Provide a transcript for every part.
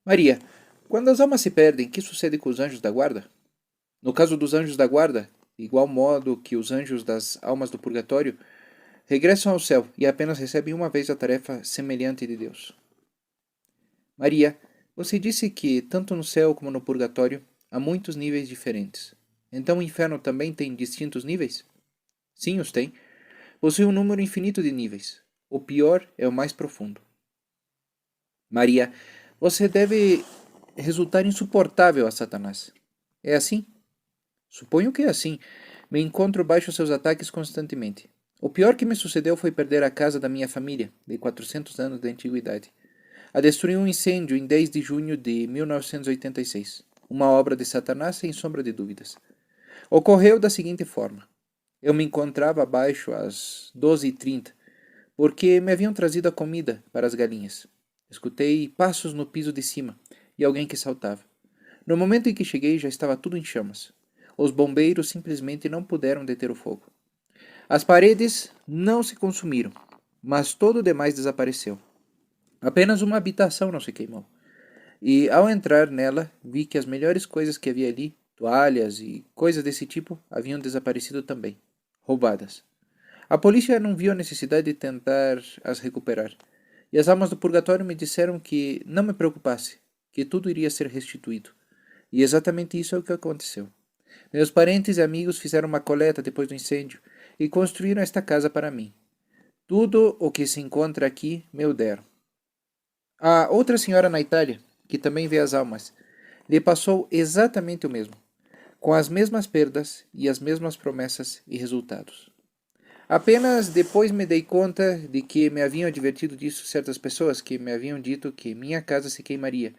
Maria, quando as almas se perdem, o que sucede com os anjos da guarda? No caso dos anjos da guarda, de igual modo que os anjos das almas do purgatório, regressam ao céu e apenas recebem uma vez a tarefa semelhante de Deus. Maria, você disse que, tanto no céu como no purgatório, há muitos níveis diferentes. Então o inferno também tem distintos níveis? Sim, os tem. Possui um número infinito de níveis. O pior é o mais profundo. Maria, você deve resultar insuportável a Satanás. É assim? Suponho que é assim. Me encontro baixo seus ataques constantemente. O pior que me sucedeu foi perder a casa da minha família, de 400 anos de antiguidade. A destruiu um incêndio em 10 de junho de 1986. Uma obra de Satanás sem sombra de dúvidas. Ocorreu da seguinte forma. Eu me encontrava abaixo às 12h30, porque me haviam trazido a comida para as galinhas. Escutei passos no piso de cima e alguém que saltava. No momento em que cheguei já estava tudo em chamas. Os bombeiros simplesmente não puderam deter o fogo. As paredes não se consumiram, mas todo o demais desapareceu. Apenas uma habitação não se queimou. E ao entrar nela, vi que as melhores coisas que havia ali, toalhas e coisas desse tipo, haviam desaparecido também, roubadas. A polícia não viu a necessidade de tentar as recuperar, e as almas do purgatório me disseram que não me preocupasse, que tudo iria ser restituído. E exatamente isso é o que aconteceu. Meus parentes e amigos fizeram uma coleta depois do incêndio e construíram esta casa para mim. Tudo o que se encontra aqui me deram. A outra senhora na Itália, que também vê as almas, lhe passou exatamente o mesmo, com as mesmas perdas e as mesmas promessas e resultados. Apenas depois me dei conta de que me haviam advertido disso certas pessoas que me haviam dito que minha casa se queimaria.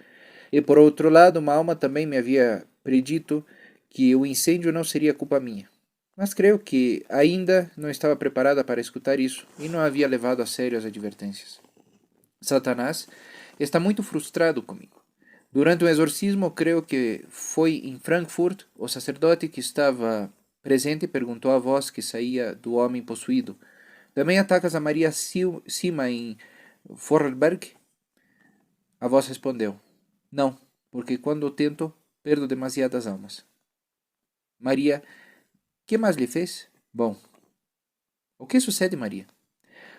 E por outro lado, uma alma também me havia predito que o incêndio não seria culpa minha. Mas creio que ainda não estava preparada para escutar isso e não havia levado a sério as advertências. Satanás está muito frustrado comigo. Durante um exorcismo, creio que foi em Frankfurt, o sacerdote que estava presente perguntou à voz que saía do homem possuído: também atacas a Maria Cima em Vorarlberg? A voz respondeu: não, porque quando o tento, perdo demasiadas almas. Maria, que mais lhe fez? Bom, o que sucede, Maria?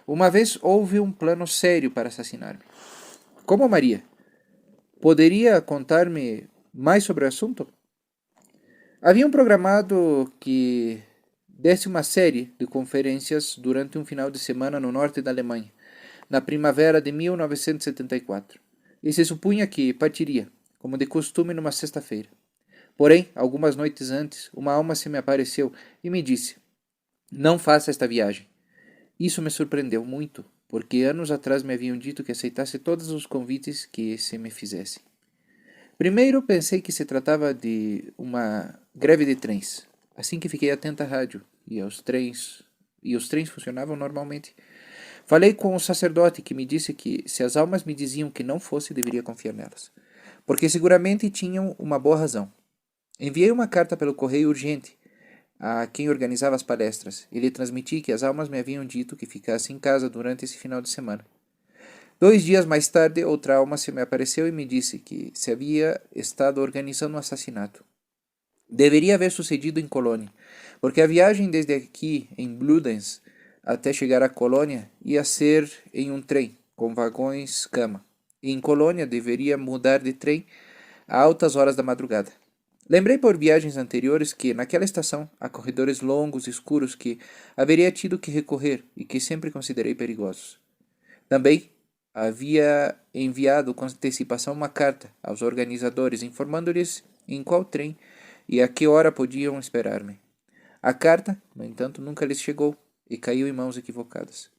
Uma vez houve um plano sério para assassinar-me. Como, Maria? Poderia contar-me mais sobre o assunto? Haviam programado que desse uma série de conferências durante um final de semana no norte da Alemanha, na primavera de 1974, e se supunha que partiria, como de costume, numa sexta-feira. Porém, algumas noites antes, uma alma se me apareceu e me disse: não faça esta viagem. Isso me surpreendeu muito, porque anos atrás me haviam dito que aceitasse todos os convites que se me fizessem. Primeiro pensei que se tratava de uma greve de trens, assim que fiquei atenta à rádio e os trens funcionavam normalmente. Falei com o sacerdote que me disse que se as almas me diziam que não fosse, deveria confiar nelas, porque seguramente tinham uma boa razão. Enviei uma carta pelo correio urgente a quem organizava as palestras e lhe transmiti que as almas me haviam dito que ficasse em casa durante esse final de semana. 2 dias mais tarde, outra alma se me apareceu e me disse que se havia estado organizando um assassinato. Deveria haver sucedido em Colônia, porque a viagem desde aqui, em Bludenz, até chegar à Colônia ia ser em um trem, com vagões-cama. E em Colônia deveria mudar de trem a altas horas da madrugada. Lembrei por viagens anteriores que, naquela estação, há corredores longos e escuros que haveria tido que recorrer e que sempre considerei perigosos. Também havia enviado com antecipação uma carta aos organizadores informando-lhes em qual trem e a que hora podiam esperar-me. A carta, no entanto, nunca lhes chegou e caiu em mãos equivocadas.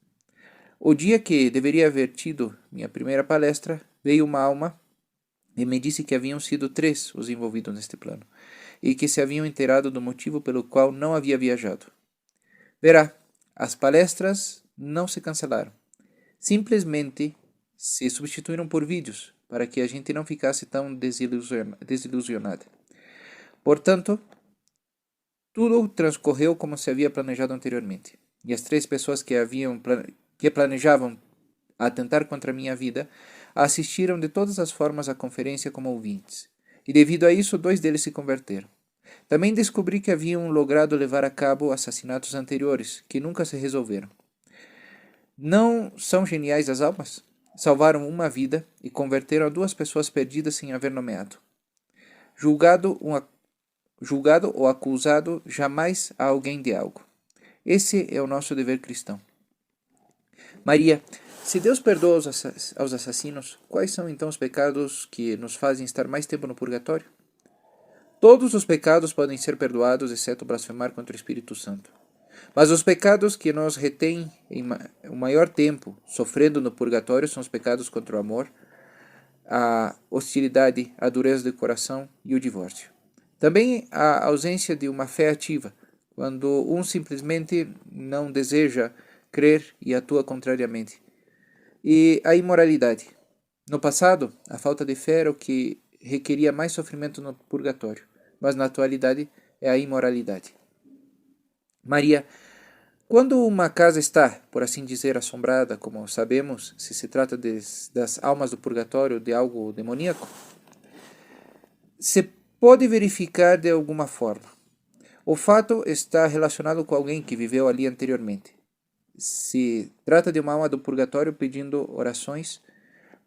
O dia que deveria haver tido minha primeira palestra, veio uma alma e me disse que haviam sido 3 os envolvidos neste plano e que se haviam inteirado do motivo pelo qual não havia viajado. Verá, as palestras não se cancelaram. Simplesmente se substituíram por vídeos, para que a gente não ficasse tão desilusionada. Portanto, tudo transcorreu como se havia planejado anteriormente. E as 3 pessoas que planejavam atentar contra a minha vida assistiram de todas as formas à conferência como ouvintes, e devido a isso 2 deles se converteram. Também descobri que haviam logrado levar a cabo assassinatos anteriores, que nunca se resolveram. Não são geniais as almas? Salvaram uma vida e converteram a 2 pessoas perdidas sem haver nomeado. Julgado ou acusado jamais a alguém de algo. Esse é o nosso dever cristão. Maria, se Deus perdoa aos assassinos, quais são então os pecados que nos fazem estar mais tempo no purgatório? Todos os pecados podem ser perdoados, exceto blasfemar contra o Espírito Santo. Mas os pecados que nos retêm em o maior tempo sofrendo no purgatório são os pecados contra o amor, a hostilidade, a dureza de coração e o divórcio. Também a ausência de uma fé ativa, quando um simplesmente não deseja crer e atua contrariamente. E a imoralidade. No passado, a falta de fé era o que requeria mais sofrimento no purgatório, mas na atualidade é a imoralidade. Maria, quando uma casa está, por assim dizer, assombrada, como sabemos, se trata das almas do purgatório de algo demoníaco, se pode verificar de alguma forma. O fato está relacionado com alguém que viveu ali anteriormente. Se trata de uma alma do purgatório pedindo orações,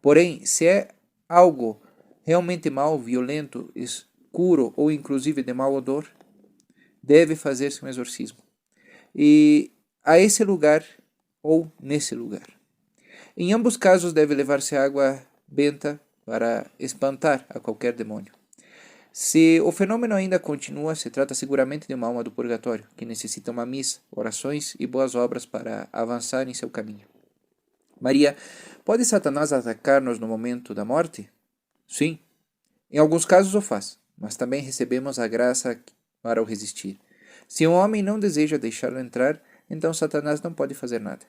porém, se é algo realmente mau, violento, escuro ou inclusive de mau odor, deve fazer-se um exorcismo. E a esse lugar ou nesse lugar. Em ambos casos deve levar-se água benta para espantar a qualquer demônio. Se o fenômeno ainda continua, se trata seguramente de uma alma do purgatório, que necessita uma missa, orações e boas obras para avançar em seu caminho. Maria, pode Satanás atacar-nos no momento da morte? Sim. Em alguns casos o faz, mas também recebemos a graça para o resistir. Se um homem não deseja deixá-lo entrar, então Satanás não pode fazer nada.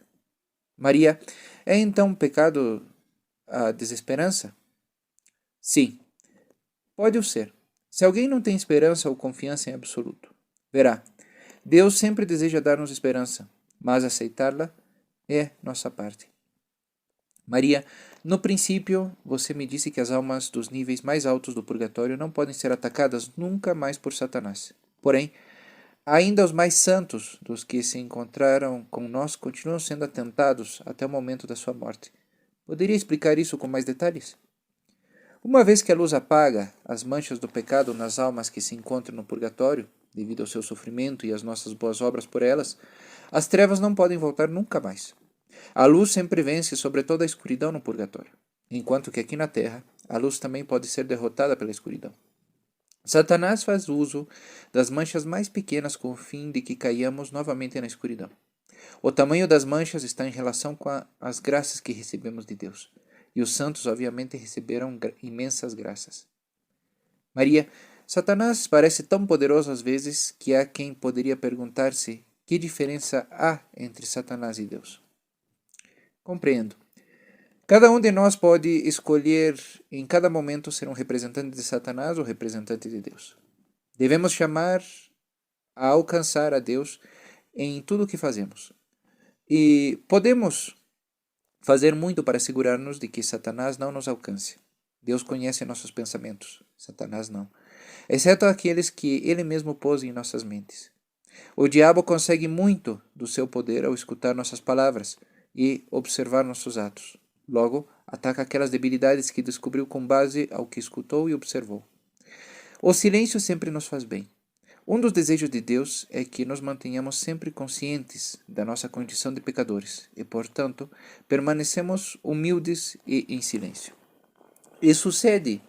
Maria, é então pecado a desesperança? Sim, pode o ser. Se alguém não tem esperança ou confiança em absoluto, verá, Deus sempre deseja dar-nos esperança, mas aceitá-la é nossa parte. Maria, no princípio, você me disse que as almas dos níveis mais altos do purgatório não podem ser atacadas nunca mais por Satanás. Porém, ainda os mais santos dos que se encontraram com nós continuam sendo atentados até o momento da sua morte. Poderia explicar isso com mais detalhes? Uma vez que a luz apaga as manchas do pecado nas almas que se encontram no purgatório, devido ao seu sofrimento e às nossas boas obras por elas, as trevas não podem voltar nunca mais. A luz sempre vence sobre toda a escuridão no purgatório, enquanto que aqui na Terra, a luz também pode ser derrotada pela escuridão. Satanás faz uso das manchas mais pequenas com o fim de que caiamos novamente na escuridão. O tamanho das manchas está em relação com as graças que recebemos de Deus. E os santos, obviamente, receberam imensas graças. Maria, Satanás parece tão poderoso às vezes que há quem poderia perguntar-se que diferença há entre Satanás e Deus. Compreendo. Cada um de nós pode escolher em cada momento ser um representante de Satanás ou representante de Deus. Devemos chamar a alcançar a Deus em tudo o que fazemos. E podemos fazer muito para assegurar-nos de que Satanás não nos alcance. Deus conhece nossos pensamentos, Satanás não, exceto aqueles que ele mesmo pôs em nossas mentes. O diabo consegue muito do seu poder ao escutar nossas palavras e observar nossos atos. Logo, ataca aquelas debilidades que descobriu com base ao que escutou e observou. O silêncio sempre nos faz bem. Um dos desejos de Deus é que nos mantenhamos sempre conscientes da nossa condição de pecadores e, portanto, permanecemos humildes e em silêncio. E sucede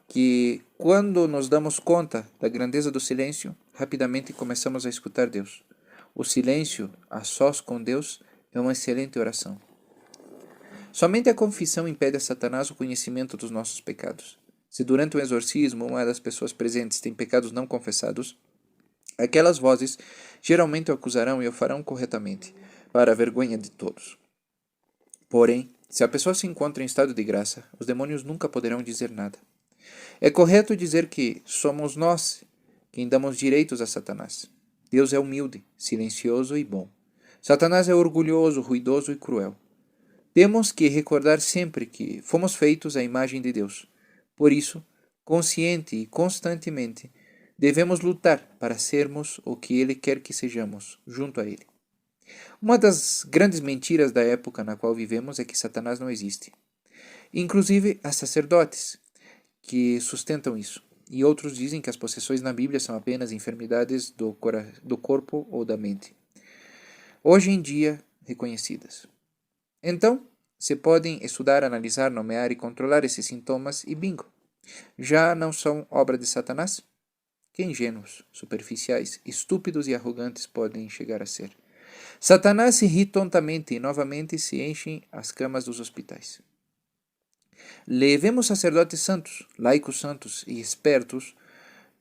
que, quando nos damos conta da grandeza do silêncio, rapidamente começamos a escutar Deus. O silêncio, a sós com Deus, é uma excelente oração. Somente a confissão impede a Satanás o conhecimento dos nossos pecados. Se durante o exorcismo uma das pessoas presentes tem pecados não confessados, aquelas vozes geralmente o acusarão e o farão corretamente, para a vergonha de todos. Porém, se a pessoa se encontra em estado de graça, os demônios nunca poderão dizer nada. É correto dizer que somos nós quem damos direitos a Satanás. Deus é humilde, silencioso e bom. Satanás é orgulhoso, ruidoso e cruel. Temos que recordar sempre que fomos feitos à imagem de Deus. Por isso, consciente e constantemente, devemos lutar para sermos o que Ele quer que sejamos, junto a Ele. Uma das grandes mentiras da época na qual vivemos é que Satanás não existe. Inclusive, há sacerdotes que sustentam isso. E outros dizem que as possessões na Bíblia são apenas enfermidades do corpo ou da mente, hoje em dia reconhecidas. Então, se podem estudar, analisar, nomear e controlar esses sintomas e bingo. Já não são obra de Satanás? Que ingênuos, superficiais, estúpidos e arrogantes podem chegar a ser. Satanás se ri tontamente e novamente se enchem as camas dos hospitais. Levemos sacerdotes santos, laicos santos e espertos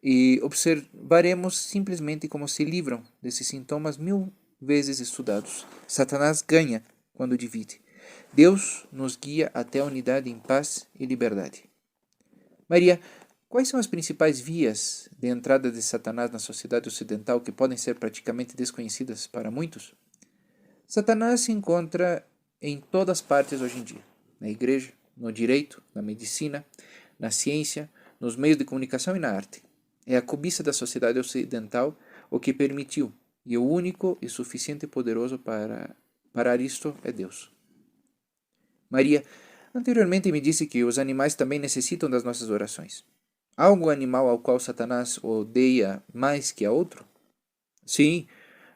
e observaremos simplesmente como se livram desses sintomas 1000 vezes estudados. Satanás ganha quando divide. Deus nos guia até a unidade em paz e liberdade. Maria, quais são as principais vias de entrada de Satanás na sociedade ocidental que podem ser praticamente desconhecidas para muitos? Satanás se encontra em todas partes hoje em dia, na igreja, no direito, na medicina, na ciência, nos meios de comunicação e na arte. É a cobiça da sociedade ocidental o que permitiu, e o único e suficiente poderoso para parar isto é Deus. Maria, anteriormente me disse que os animais também necessitam das nossas orações. Há algum animal ao qual Satanás odeia mais que a outro? Sim,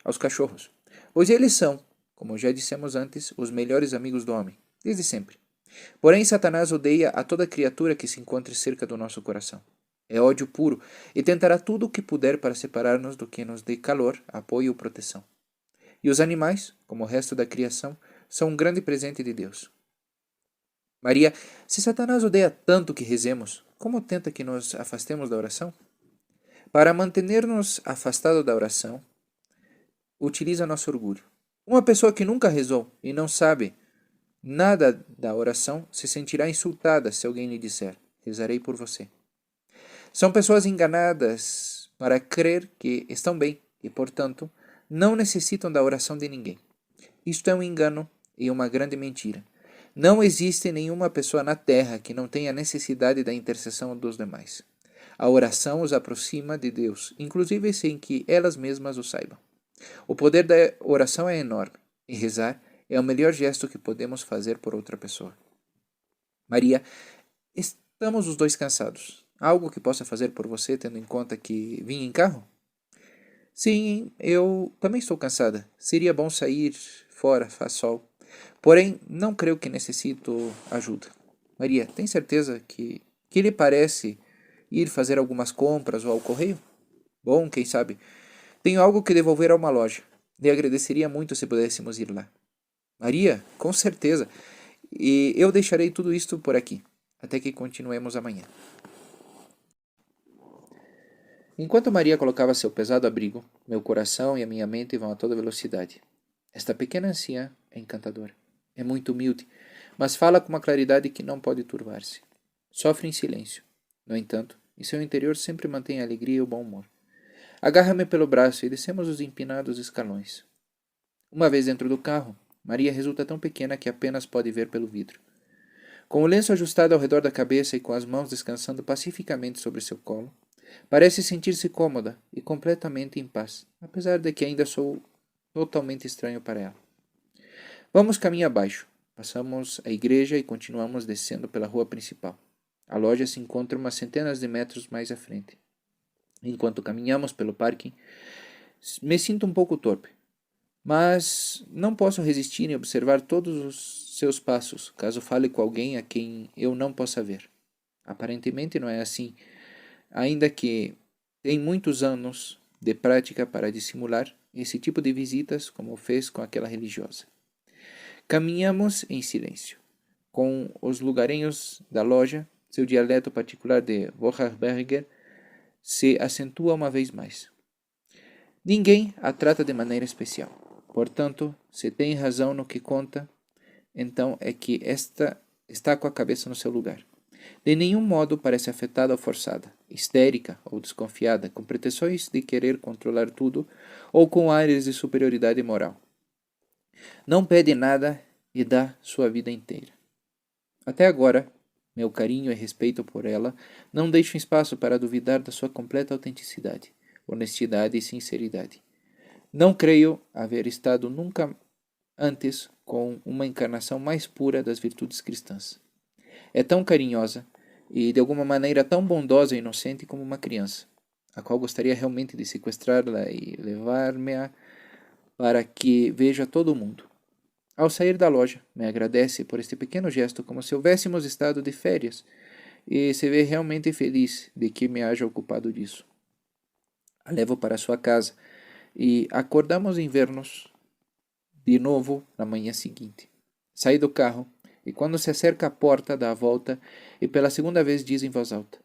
aos cachorros, pois eles são, como já dissemos antes, os melhores amigos do homem, desde sempre. Porém, Satanás odeia a toda criatura que se encontre cerca do nosso coração. É ódio puro e tentará tudo o que puder para separar-nos do que nos dê calor, apoio ou proteção. E os animais, como o resto da criação, são um grande presente de Deus. Maria, se Satanás odeia tanto que rezemos, como tenta que nos afastemos da oração? Para manter-nos afastados da oração, utiliza nosso orgulho. Uma pessoa que nunca rezou e não sabe nada da oração se sentirá insultada se alguém lhe disser: rezarei por você. São pessoas enganadas para crer que estão bem e, portanto, não necessitam da oração de ninguém. Isto é um engano e uma grande mentira. Não existe nenhuma pessoa na Terra que não tenha necessidade da intercessão dos demais. A oração os aproxima de Deus, inclusive sem que elas mesmas o saibam. O poder da oração é enorme, e rezar é o melhor gesto que podemos fazer por outra pessoa. Maria, estamos os dois cansados. Há algo que possa fazer por você, tendo em conta que vim em carro? Sim, eu também estou cansada. Seria bom sair fora, faz sol. Porém, não creio que necessito ajuda. Maria, tem certeza que lhe parece ir fazer algumas compras ou ao correio? Bom, quem sabe. Tenho algo que devolver a uma loja. Lhe agradeceria muito se pudéssemos ir lá. Maria, com certeza. E eu deixarei tudo isto por aqui, até que continuemos amanhã. Enquanto Maria colocava seu pesado abrigo, meu coração e a minha mente vão a toda velocidade. Esta pequena anciã é encantadora. É muito humilde, mas fala com uma claridade que não pode turvar-se. Sofre em silêncio. No entanto, em seu interior sempre mantém a alegria e o bom humor. Agarra-me pelo braço e descemos os empinados escalões. Uma vez dentro do carro, Maria resulta tão pequena que apenas pode ver pelo vidro. Com o lenço ajustado ao redor da cabeça e com as mãos descansando pacificamente sobre seu colo, parece sentir-se cômoda e completamente em paz, apesar de que ainda sou totalmente estranho para ela. Vamos caminho abaixo. Passamos a igreja e continuamos descendo pela rua principal. A loja se encontra umas centenas de metros mais à frente. Enquanto caminhamos pelo parque, me sinto um pouco torpe, mas não posso resistir em observar todos os seus passos, caso fale com alguém a quem eu não possa ver. Aparentemente não é assim, ainda que tem muitos anos de prática para dissimular esse tipo de visitas, como fez com aquela religiosa. Caminhamos em silêncio. Com os lugarenhos da loja, seu dialeto particular de Wochenberger se acentua uma vez mais. Ninguém a trata de maneira especial. Portanto, se tem razão no que conta, então é que esta está com a cabeça no seu lugar. De nenhum modo parece afetada ou forçada, histérica ou desconfiada, com pretensões de querer controlar tudo ou com ares de superioridade moral. Não pede nada e dá sua vida inteira. Até agora, meu carinho e respeito por ela não deixam espaço para duvidar da sua completa autenticidade, honestidade e sinceridade. Não creio haver estado nunca antes com uma encarnação mais pura das virtudes cristãs. É tão carinhosa e de alguma maneira tão bondosa e inocente como uma criança, a qual gostaria realmente de sequestrá-la e levar-me-a para que veja todo o mundo. Ao sair da loja, me agradece por este pequeno gesto como se houvéssemos estado de férias e se vê realmente feliz de que me haja ocupado disso. A levo para sua casa e acordamos em ver-nos de novo na manhã seguinte. Saí do carro e quando se acerca à porta dá a volta e pela segunda vez diz em voz alta: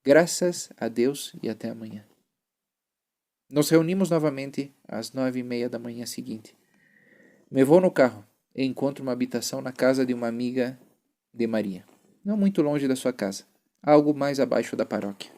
graças a Deus e até amanhã. Nos reunimos novamente às 9:30 da manhã seguinte. Me vou no carro e encontro uma habitação na casa de uma amiga de Maria, não muito longe da sua casa, algo mais abaixo da paróquia.